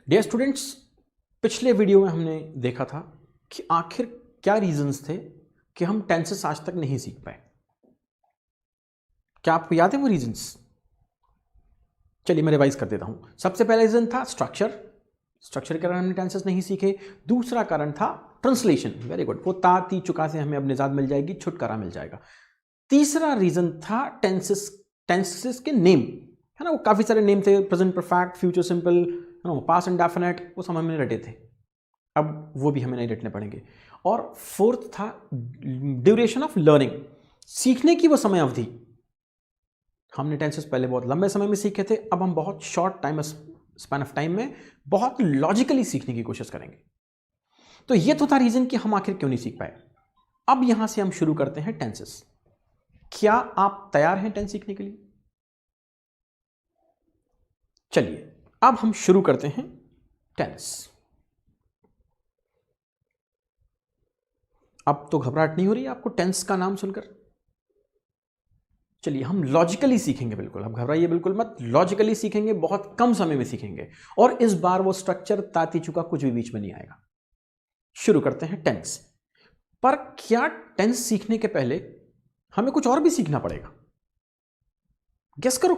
Dear students, पिछले video में हमने देखा था कि आखिर क्या रीजंस थे कि हम टेंसेस आज तक नहीं सीख पाए। क्या आपको याद है वो रीजंस? चलिए मैं रिवाइज कर देता हूं। सबसे पहला रीजन था स्ट्रक्चर के कारण हमने टेंसेस नहीं सीखे। दूसरा कारण था ट्रांसलेशन, वेरी गुड, वो ता ती चुका से हमें अब निजात मिल जाएगी, छुटकारा मिल जाएगा। तीसरा रीजन था टेंसेस के नेम, है ना, वो काफी सारे नेम थे, present perfect, future simple, past indefinite, वो सब हमने रटे थे, अब वो भी हमें नहीं रटने पड़ेंगे। और फोर्थ था ड्यूरेशन ऑफ लर्निंग, सीखने की वो समय अवधि। हमने टेंसेस पहले बहुत लंबे समय में सीखे थे, अब हम बहुत short time span of time में बहुत लॉजिकली सीखने की कोशिश करेंगे। तो ये तो था रीजन कि हम आखिर क्यों नहीं सीख पाए। अब यहां से हम शुरू करते हैं टेंसेस। क्या आप तैयार हैं टेंस सीखने के लिए? चलिए अब हम शुरू करते हैं टेंस। अब तो घबराहट नहीं हो रही आपको टेंस का नाम सुनकर? चलिए हम लॉजिकली सीखेंगे, बिल्कुल अब घबराइए बिल्कुल मत, लॉजिकली सीखेंगे, बहुत कम समय में सीखेंगे, और इस बार वो स्ट्रक्चर ताती चुका कुछ भी बीच में नहीं आएगा। शुरू करते हैं टेंस। पर क्या टेंस सीखने के पहले हमें कुछ और भी सीखना पड़ेगा? गेस करो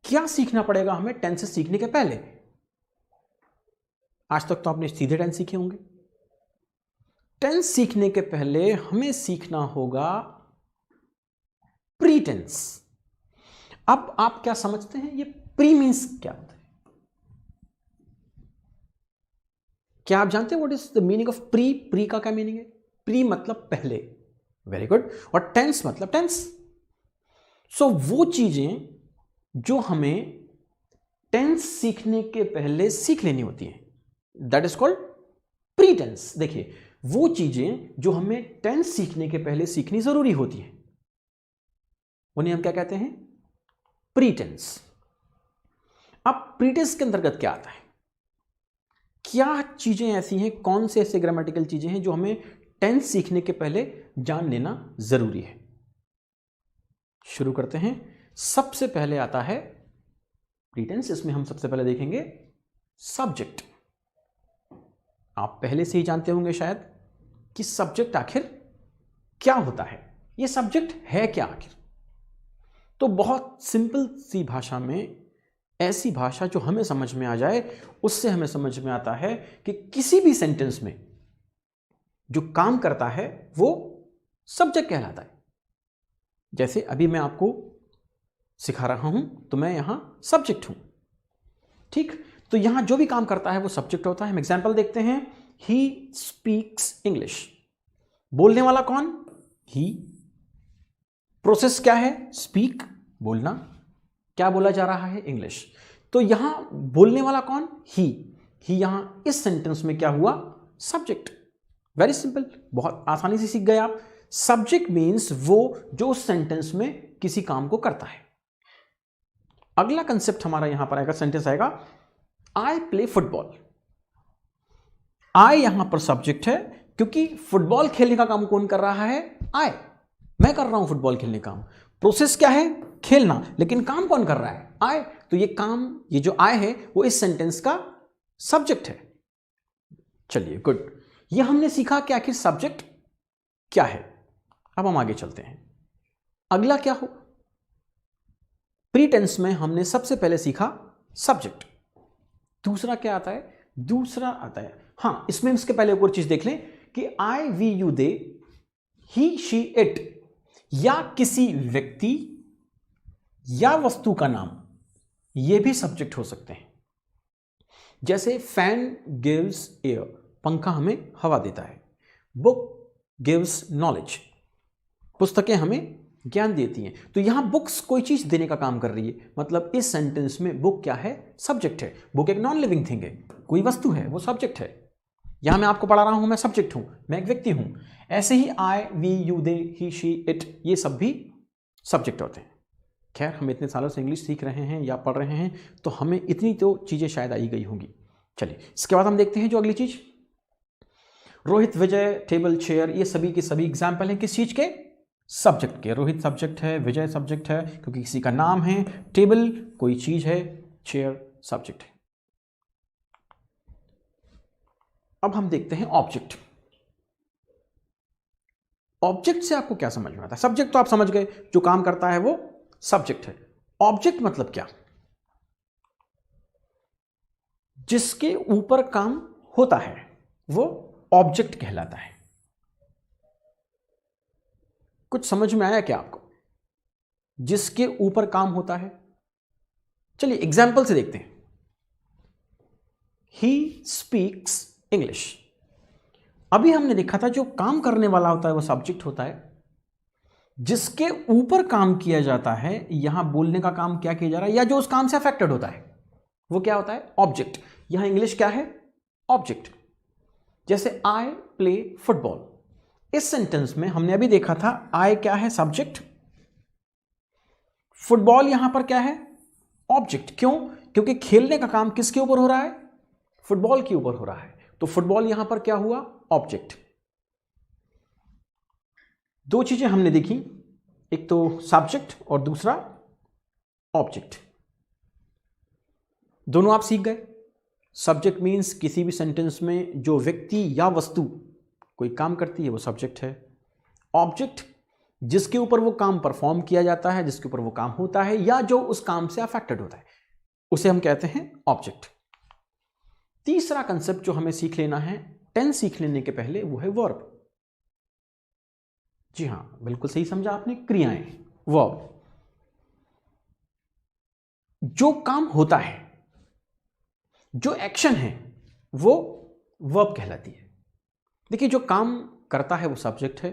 क्या सीखना पड़ेगा हमें टेंसेस सीखने के पहले? आज तक तो आपने सीधे टेंस सीखे होंगे। टेंस सीखने के पहले हमें सीखना होगा प्री टेंस। अब आप क्या समझते हैं ये प्री मीन्स क्या होता है? क्या आप जानते हैं what is the meaning of pre? Pre का क्या मीनिंग है? प्री मतलब पहले, वेरी गुड, और टेंस मतलब टेंस। सो वो चीजें जो हमें टेंस सीखने के पहले सीख लेनी होती हैं, that is called pre tense. देखिए, वो चीजें जो हमें टेंस सीखने के पहले सीखनी जरूरी होती हैं, उन्हें हम क्या कहते हैं? Pre tense. अब प्री टेंस के अंतर्गत क्या आता है? क्या चीजें ऐसी हैं, कौन से ऐसे ग्रामेटिकल चीजें हैं जो हमें टेंस सीखने के पहले जान लेना जरूरी है? शुरू करते हैं। सबसे पहले आता है प्री टेंस। इसमें हम सबसे पहले देखेंगे सब्जेक्ट। आप पहले से ही जानते होंगे शायद कि सब्जेक्ट आखिर क्या होता है। ये सब्जेक्ट है क्या आखिर? तो बहुत सिंपल सी भाषा में, ऐसी भाषा जो हमें समझ में आ जाए, उससे हमें समझ में आता है कि किसी भी सेंटेंस में जो काम करता है वो सब्जेक्ट कहलाता है। जैसे अभी मैं आपको सिखा रहा हूं तो मैं यहां सब्जेक्ट हूं, ठीक? तो यहां जो भी काम करता है वो सब्जेक्ट होता है। हम एग्जाम्पल देखते हैं। He speaks English. बोलने वाला कौन? ही। प्रोसेस क्या है? स्पीक, बोलना। क्या बोला जा रहा है? इंग्लिश। तो यहां बोलने वाला कौन? ही यहां इस सेंटेंस में क्या हुआ? सब्जेक्ट। वेरी सिंपल, बहुत आसानी से सीख गए आप। सब्जेक्ट मीन्स वो जो उस सेंटेंस में किसी काम को करता है। अगला कंसेप्ट हमारा यहां पर आएगा, सेंटेंस आएगा आई प्ले फुटबॉल। आई यहां पर सब्जेक्ट है क्योंकि फुटबॉल खेलने का काम कौन कर रहा है? आई। मैं कर रहा हूं फुटबॉल खेलने का काम। प्रोसेस क्या है? खेलना। लेकिन काम कौन कर रहा है? आई। तो ये काम, ये जो आई है वो इस सेंटेंस का सब्जेक्ट है। चलिए गुड, ये हमने सीखा कि आखिर सब्जेक्ट क्या है। अब हम आगे चलते हैं। अगला क्या हो? प्री टेंस में हमने सबसे पहले सीखा सब्जेक्ट। दूसरा क्या आता है? दूसरा आता है, हाँ, इसमें इसके पहले एक और चीज देख लें कि I, we, you, they, he, she, it, या किसी व्यक्ति या वस्तु का नाम, यह भी सब्जेक्ट हो सकते हैं। जैसे फैन गिव्स एयर, पंखा हमें हवा देता है। बुक गिव्स नॉलेज, पुस्तकें हमें ज्ञान देती हैं। तो यहां बुक्स कोई चीज देने का काम कर रही है, मतलब इस सेंटेंस में बुक क्या है? सब्जेक्ट है। बुक एक नॉन लिविंग थिंग है, कोई वस्तु है, वो सब्जेक्ट है। यहां मैं आपको पढ़ा रहा हूं, मैं सब्जेक्ट हूं, मैं एक व्यक्ति हूं। ऐसे ही I, we, you, they, he, she, it, ये सब भी सब्जेक्ट होते हैं। खैर, हम इतने सालों से इंग्लिश सीख रहे हैं या पढ़ रहे हैं, तो हमें इतनी तो चीजें शायद आई गई होंगी। चलिए इसके बाद हम देखते हैं जो अगली चीज, रोहित, विजय, टेबल, चेयर, ये सभी के सभी एग्जाम्पल हैं किस चीज के? सब्जेक्ट के। रोहित सब्जेक्ट है, विजय सब्जेक्ट है क्योंकि किसी का नाम है, टेबल कोई चीज है, चेयर सब्जेक्ट है। अब हम देखते हैं ऑब्जेक्ट। ऑब्जेक्ट से आपको क्या समझ में आता है? सब्जेक्ट तो आप समझ गए, जो काम करता है वो सब्जेक्ट है। ऑब्जेक्ट मतलब क्या? जिसके ऊपर काम होता है वो ऑब्जेक्ट कहलाता है। कुछ समझ में आया क्या आपको? जिसके ऊपर काम होता है। चलिए एग्जाम्पल से देखते हैं। He speaks English. अभी हमने देखा था जो काम करने वाला होता है वो सब्जेक्ट होता है, जिसके ऊपर काम किया जाता है, यहां बोलने का काम क्या किया जा रहा है या जो उस काम से अफेक्टेड होता है वो क्या होता है? ऑब्जेक्ट। यहां इंग्लिश क्या है? ऑब्जेक्ट। जैसे आई प्ले फुटबॉल, इस सेंटेंस में हमने अभी देखा था आई क्या है? सब्जेक्ट। फुटबॉल यहां पर क्या है? ऑब्जेक्ट। क्यों? क्योंकि खेलने का काम किसके ऊपर हो रहा है? फुटबॉल के ऊपर हो रहा है, तो फुटबॉल यहां पर क्या हुआ? ऑब्जेक्ट। दो चीजें हमने देखी, एक तो सब्जेक्ट और दूसरा ऑब्जेक्ट। दोनों आप सीख गए। सब्जेक्ट मीन्स किसी भी सेंटेंस में जो व्यक्ति या वस्तु कोई काम करती है वो सब्जेक्ट है। ऑब्जेक्ट जिसके ऊपर वो काम परफॉर्म किया जाता है, जिसके ऊपर वो काम होता है या जो उस काम से अफेक्टेड होता है, उसे हम कहते हैं ऑब्जेक्ट। तीसरा कंसेप्ट जो हमें सीख लेना है टेंस सीख लेने के पहले, वो है वर्ब। जी हां, बिल्कुल सही समझा आपने, क्रियाएं, वर्ब। जो काम होता है, जो एक्शन है, वो वर्ब कहलाती है। देखिए जो काम करता है वो सब्जेक्ट है,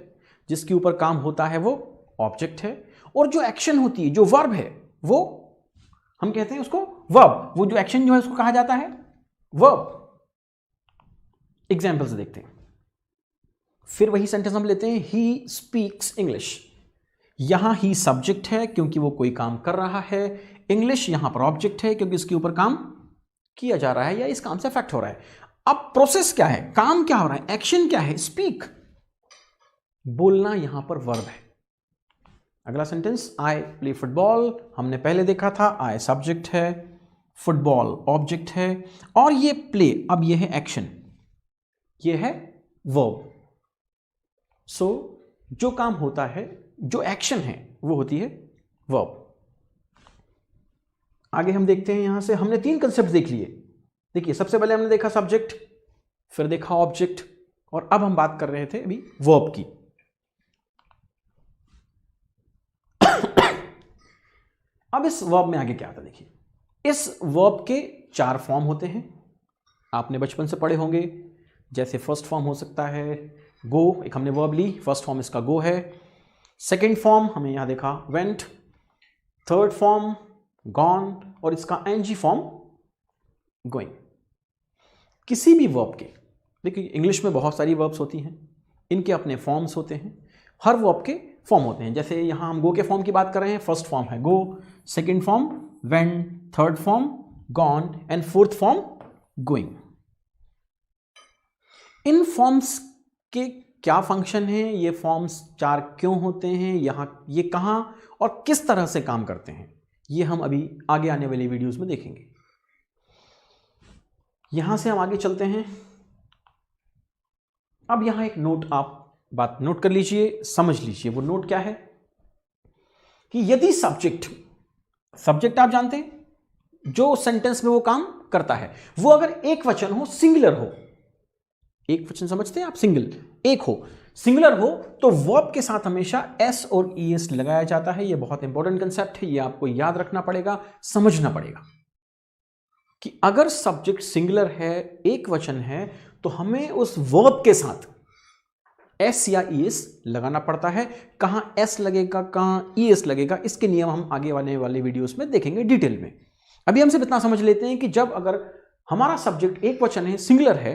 जिसके ऊपर काम होता है वो ऑब्जेक्ट है, और जो एक्शन होती है, जो वर्ब है, वो हम कहते हैं उसको वर्ब। वो जो एक्शन जो है उसको कहा जाता है वर्ब। एग्जाम्पल से देखते हैं। फिर वही सेंटेंस हम लेते हैं, ही स्पीक्स इंग्लिश। यहां ही सब्जेक्ट है क्योंकि वो कोई काम कर रहा है, इंग्लिश यहां पर ऑब्जेक्ट है क्योंकि इसके ऊपर काम किया जा रहा है या इस काम से अफेक्ट हो रहा है। अब प्रोसेस क्या है? काम क्या हो रहा है? एक्शन क्या है? स्पीक, बोलना यहां पर वर्ब है। अगला सेंटेंस, आई प्ले फुटबॉल, हमने पहले देखा था आई सब्जेक्ट है, फुटबॉल ऑब्जेक्ट है, और ये प्ले, अब ये है एक्शन, ये है वर्ब। सो जो काम होता है, जो एक्शन है, वो होती है वर्ब। आगे हम देखते हैं, यहां से हमने 3 कंसेप्ट देख लिए। देखिए सबसे पहले हमने देखा सब्जेक्ट, फिर देखा ऑब्जेक्ट, और अब हम बात कर रहे थे अभी वर्ब की। अब इस वर्ब में आगे क्या आता है? देखिए इस वर्ब के 4 फॉर्म होते हैं, आपने बचपन से पढ़े होंगे। जैसे फर्स्ट फॉर्म हो सकता है गो, एक हमने वर्ब ली, फर्स्ट फॉर्म इसका गो है। सेकेंड फॉर्म हमने यहां देखा वेंट, थर्ड फॉर्म गॉन, और इसका एनजी फॉर्म गोइंग। किसी भी वर्ब के, देखिए इंग्लिश में बहुत सारी वर्ब्स होती हैं, इनके अपने फॉर्म्स होते हैं, हर वर्ब के फॉर्म होते हैं। जैसे यहां हम गो के फॉर्म की बात कर रहे हैं, फर्स्ट फॉर्म है go, second form went, third form gone, and fourth form going. इन फॉर्म्स के क्या फंक्शन है, ये फॉर्म्स 4 क्यों होते हैं, यहां ये कहां और किस तरह से काम करते हैं, ये हम अभी आगे आने वाली वीडियोस में देखेंगे। यहां से हम आगे चलते हैं। अब यहां एक नोट, आप बात नोट कर लीजिए, समझ लीजिए। वो नोट क्या है कि यदि सब्जेक्ट आप जानते हैं जो सेंटेंस में वो काम करता है, वो अगर एक वचन हो, सिंगुलर हो, एक वचन समझते हैं आप, सिंगल, एक हो, सिंगुलर हो, तो वर्ब के साथ हमेशा एस और ईएस लगाया जाता है। ये बहुत इंपॉर्टेंट कंसेप्ट है, ये आपको याद रखना पड़ेगा, समझना पड़ेगा कि अगर सब्जेक्ट सिंगुलर है, एक वचन है, तो हमें उस वर्ब के साथ एस या ईएस लगाना पड़ता है। कहां एस लगेगा, कहां ईएस लगेगा, इसके नियम हम आगे वाले वीडियोस में देखेंगे डिटेल में। अभी हम सिर्फ इतना समझ लेते हैं कि जब अगर हमारा सब्जेक्ट एक वचन है, सिंगुलर है,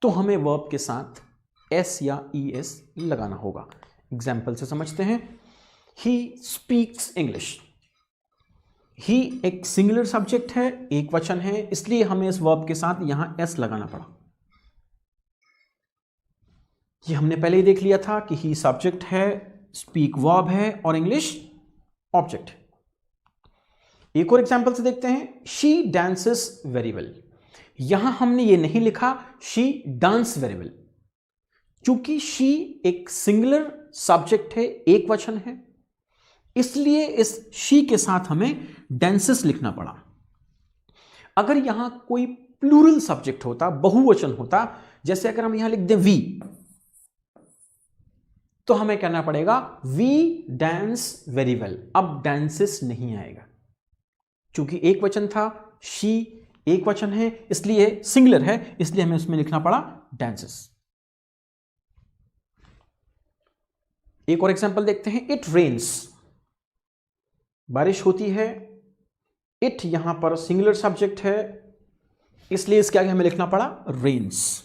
तो हमें वर्ब के साथ एस या ईएस लगाना होगा। एग्जाम्पल से समझते हैं। ही स्पीक्स इंग्लिश, ही एक सिंगुलर सब्जेक्ट है, एक वचन है, इसलिए हमें इस वर्ब के साथ यहां एस लगाना पड़ा। ये हमने पहले ही देख लिया था कि ही सब्जेक्ट है, स्पीक वर्ब है, और इंग्लिश ऑब्जेक्ट। एक और एग्जाम्पल से देखते हैं। शी डांसेस वेरी वेल, यहां हमने ये नहीं लिखा शी डांस वेरी वेल, चूंकि शी एक सिंगुलर सब्जेक्ट है, एक वचन है, इसलिए इस शी के साथ हमें डांसेस लिखना पड़ा। अगर यहां कोई प्लूरल सब्जेक्ट होता, बहुवचन होता, जैसे अगर हम यहां लिख दें वी, तो हमें कहना पड़ेगा वी डांस वेरी वेल। अब डांसेस नहीं आएगा, चूंकि एक वचन था, शी एक वचन है, इसलिए सिंगुलर है, इसलिए हमें उसमें लिखना पड़ा डांसेस। एक और एग्जांपल देखते हैं। इट रेन्स, बारिश होती है। इट यहां पर सिंगुलर सब्जेक्ट है, इसलिए इसके आगे हमें लिखना पड़ा रेन्स।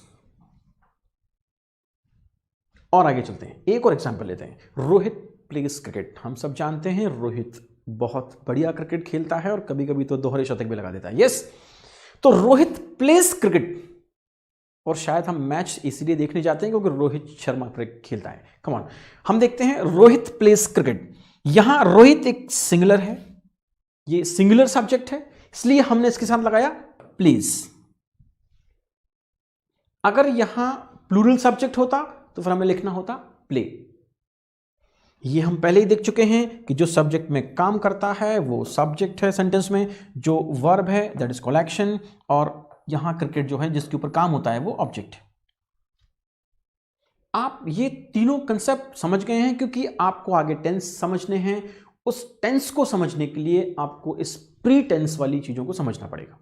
और आगे चलते हैं, एक और एग्जांपल लेते हैं। Rohit pledge cricket. हम सब जानते हैं रोहित बहुत बढ़िया क्रिकेट खेलता है और कभी कभी तो दोहरे शतक भी लगा देता है। यस, तो रोहित प्लेज क्रिकेट, और शायद हम मैच इसलिए देखने जाते हैं क्योंकि रोहित शर्मा क्रिकेट खेलता है। कम ऑन, हम देखते हैं रोहित प्लेज क्रिकेट। यहां रोहित एक सिंगुलर है, ये सिंगुलर सब्जेक्ट है, इसलिए हमने इसके साथ लगाया प्लीज। अगर यहां प्लूरल सब्जेक्ट होता तो फिर हमें लिखना होता प्ले। ये हम पहले ही देख चुके हैं कि जो सब्जेक्ट में काम करता है वो सब्जेक्ट है सेंटेंस में, जो वर्ब है दैट इज कॉल्ड एक्शन, और यहां क्रिकेट जो है जिसके ऊपर काम होता है वो ऑब्जेक्ट है। आप ये तीनों कंसेप्ट समझ गए हैं, क्योंकि आपको आगे टेंस समझने हैं। उस टेंस को समझने के लिए आपको इस प्री टेंस वाली चीजों को समझना पड़ेगा।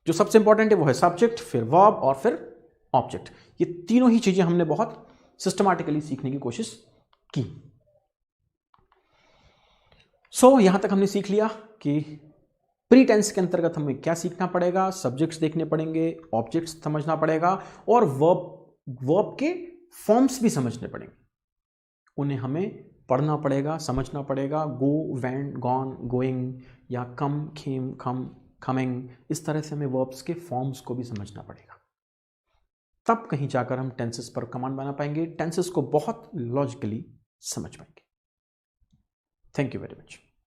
जो सबसे इंपॉर्टेंट है वो है सब्जेक्ट, फिर वर्ब और फिर ऑब्जेक्ट। ये तीनों ही चीजें हमने बहुत सिस्टमैटिकली सीखने की कोशिश की। यहां तक हमने सीख लिया कि प्री टेंस के अंतर्गत हमें क्या सीखना पड़ेगा। सब्जेक्ट्स देखने पड़ेंगे, ऑब्जेक्ट्स समझना पड़ेगा, और वर्ब के फॉर्म्स भी समझने पड़ेंगे। उन्हें हमें पढ़ना पड़ेगा, समझना पड़ेगा। गो, वेंट, गॉन, गोइंग, या कम, केम, कम, कमिंग, इस तरह से हमें वर्ब्स के फॉर्म्स को भी समझना पड़ेगा। तब कहीं जाकर हम टेंसेस पर कमांड बना पाएंगे, टेंसेस को बहुत लॉजिकली समझ पाएंगे। Thank you very much.